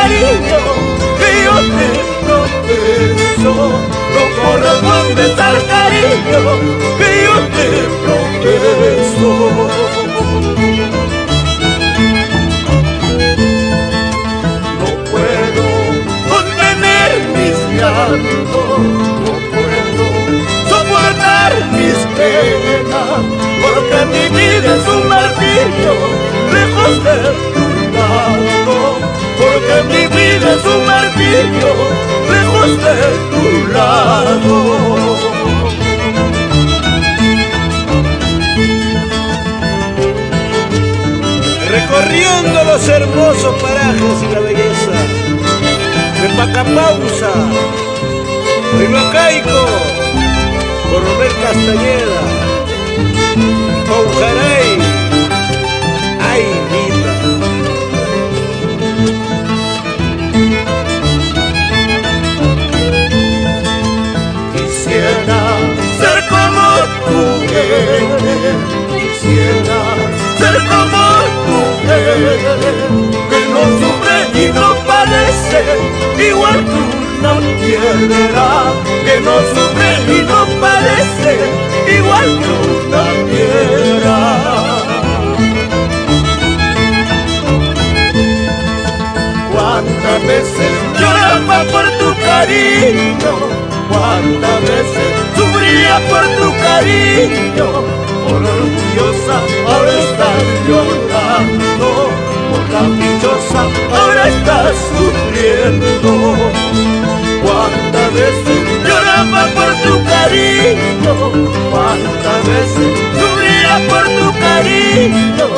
cariño que yo te profeso. No correspondes al cariño que yo te profeso. No puedo contener mis llantos, no puedo soportar mis penas, porque mi vida es un martirio lejos de tu lado, porque mi vida es un martirio lejos de tu lado. Recorriendo los hermosos parajes y la belleza de Pacapausa, Rilocaico, Coronel Castañeda, Paujaray, ay vida. Quisiera ser como tú eres, quisiera ser como tú eres, que no sufre y no padece, igual que una piedra, que no sufre y no padece, igual que una piedra. Cuántas veces lloraba por tu cariño, cuántas veces sufría por tu cariño, por orgullosa ahora estás llorando, por caprichosa ahora estás sufriendo. Cuántas veces lloraba por tu cariño, cuántas veces sufría por tu cariño,